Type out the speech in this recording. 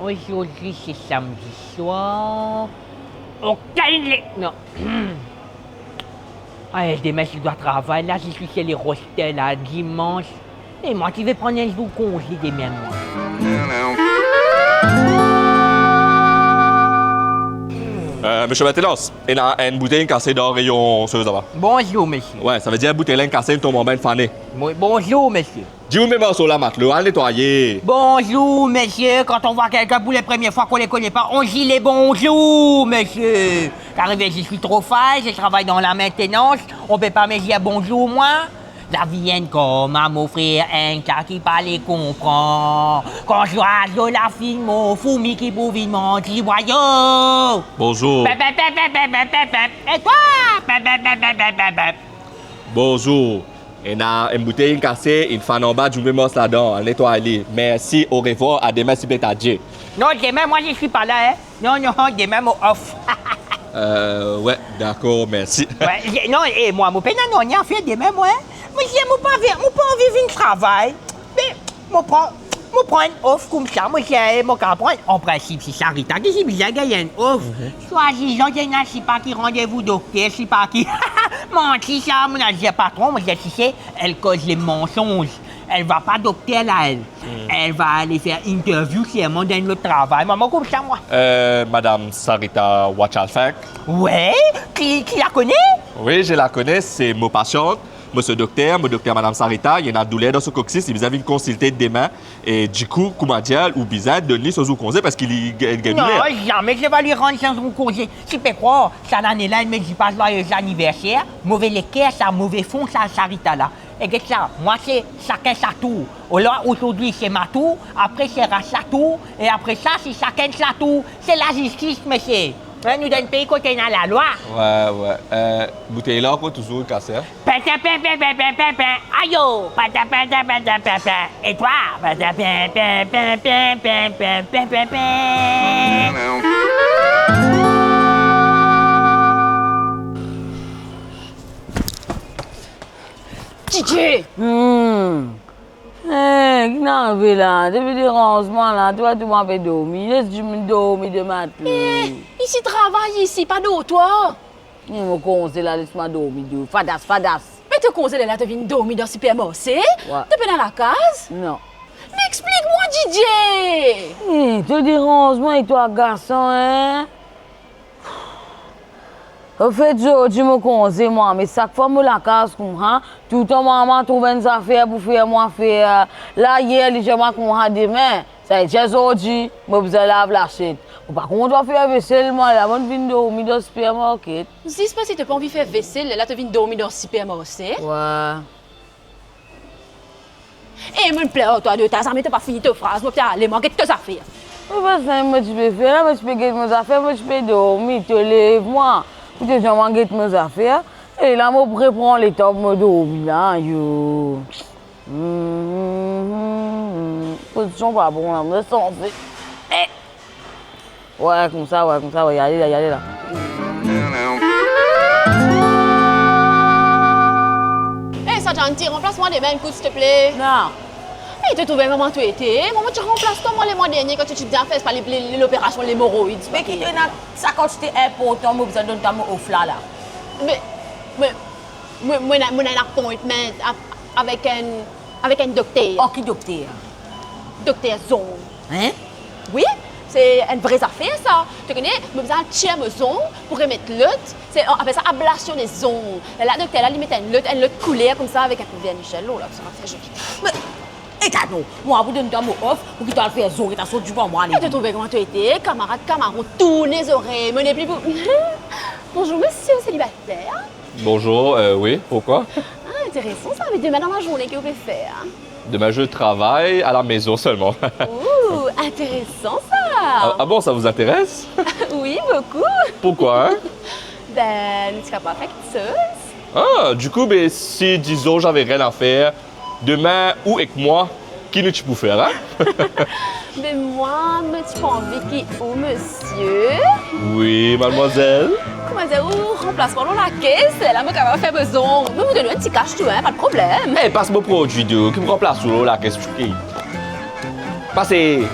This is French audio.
Aujourd'hui, c'est samedi soir. Ok, non. Allez, demain, je dois travailler. Là, je suis chez les rostels, là, dimanche. Et moi, tu veux prendre un jour congé demain, moi. Monsieur Matelos, il y a une bouteille cassée dans le rayon sur là-bas. Bonjour, monsieur. Ouais, ça veut dire bouteille cassée tombe en bain de fané. Bonjour, monsieur. Dis-moi même sur la matelot, à nettoyer. Bonjour, monsieur. Quand on voit quelqu'un pour les premières fois qu'on les connaît pas, on dit les bonjours, monsieur. Car je suis trop fâche, je travaille dans la maintenance. On peut pas me dire bonjour, moi. La vienne comme à m'offrir un cas qui pas les comprend. Quand je vois la fille, mon fourmi qui pouvait mentir, voyons. Bonjour. Et toi? Bonjour. Il y a une bouteille cassée, une fan en bas, je me mets là-dedans, à nettoyer. Merci, au revoir, à demain, si bête à Dieu. Non, demain, moi, je suis pas là, hein. Non, demain, moi, off. Ouais, d'accord, merci. Ouais, non, et moi, mon père, non, rien fait demain, moi. Moi, j'ai mon pas envie de travail. Mais, moi, prends un off comme ça. Moi, j'ai mon cas prendre. En principe, c'est Sarita qui j'ai bien gagné un off. Choisissons, je ne sais pas qui rendez-vous docteur, je sais pas qui. Menti, ça, mon agent patron, moi, je sais, elle cause les mensonges. Elle va pas docteur, là, elle. Elle va aller faire interview chez moi dans le travail. Maman, comme ça, moi. Madame Sarita Wachalfak. Ouais, qui la connaît? Oui, je la connais, c'est mon patiente. Monsieur docteur, Madame Sarita, il y a une douleur dans ce coccyx, il vous avez une consulté demain. Et du coup, comment dire, ou bizarre, donne-lui son congé parce qu'il y a une douleur. Non, jamais je vais lui rendre son congé. Tu peux croire, cette année-là, elle me dit pas joyeux anniversaire, mauvais l'équerre, ça, mauvais fond, ça, Sarita là. Et que ça, moi, c'est chacun sa tour. Là, aujourd'hui, c'est ma tour, après, c'est sa tour, et après ça, c'est chacun sa tour. C'est la justice, monsieur. Nous donne pays côté dans la loi. Ouais. Bouteille là, quoi, toujours cassée. Aïe, et toi? DJ! Qui n'a vu là? Depuis le rangement là, toi tu m'as fait dormir. Laisse-tu me dormir de matin. Ici, travaille ici, pas d'eau, toi. Il me conseille là, laisse-moi dormir. Fadas. Mais tu conseilles là, tu viens dormir dans le supermarché? Ouais. Tu es dans la case? Non. Mais explique-moi, DJ! Tu dis rangement et toi garçon, hein? Au fait, tu me conseilles moi, mais chaque fois que la case comme ça, tout le temps maman trouve une affaire pour faire moi faire. Là hier, je m'ai comme demain. Ça y est, aujourd'hui, je vais laver la chaîne. Par contre, on doit faire vaisselle, moi, là, on vient dormir dans le supermarché. Si c'est pas si tu n'as pas envie de faire vaisselle, là, tu viens dormir dans le supermarché. Ouais. Et me plaît, toi, de ta mais tu pas fini ta phrase, moi, allez, moi, qu'est-ce que tu as fait? Moi, tu peux faire, moi, tu peux gagner mes affaires, moi, tu peux dormir, te lève-moi. Pour te dire, moi, gagner mes affaires. Et là, moi, je prends les temps pour me dormir, là, yo. Position pas bon, là, me sens. Ouais, comme ça, ouais, y aller là. Hé, ça, gentil, remplace-moi des mains, écoute, s'il te plaît. Non. Hé, tu trouves maman, tu étais. Maman, tu remplaces toi, moi, les mois derniers, quand tu bien fait l'opération, l'hémorroïde. Mais qui est ça quand c'était important, moi, besoin de donner au fla là. Mais, moi, j'ai un appointment avec un docteur. Oh, qui docteur? Docteur Zong. Hein? Oui, c'est une vraie affaire, ça. Tu connais, j'ai besoin de tirer mes ongles pour remettre l'autre. On appelle ça ablation des ongles. Là, le docteur, là, il met une autre couleur comme ça avec un peu de vernicelle. Là, ça va faire joli. Mais, et t'as non, moi, vous donnez mon offre pour qu'il t'en fait zorer, t'as sauté devant moi. Et tu trouves comment tu étais, camarade, tourne les oreilles, menez plus. Bonjour, monsieur célibataire. Bonjour, oui, pourquoi? Ah, intéressant, ça. Mais demain dans la journée, qu'est-ce que vous pouvez faire? Demain, je travaille à la maison seulement. Ouh, intéressant, ça. Ah bon, ça vous intéresse? Oui, beaucoup. Pourquoi, hein? Ben, tu seras pas facteuse. Ah, du coup, ben, si, disons, j'avais rien à faire, demain ou avec moi, qui ne tu peux faire, hein? Mais moi, tu pas envie qu'il ou monsieur? Oui, mademoiselle. Comment dire, remplace-moi dans la caisse, là, moi, quand même faire besoin. Nous, vous donnez un petit cash, tu vois, pas de problème. Eh, passe mon produit, qui me remplace sous l'eau, là, qu'est-ce que tu fais? Passez.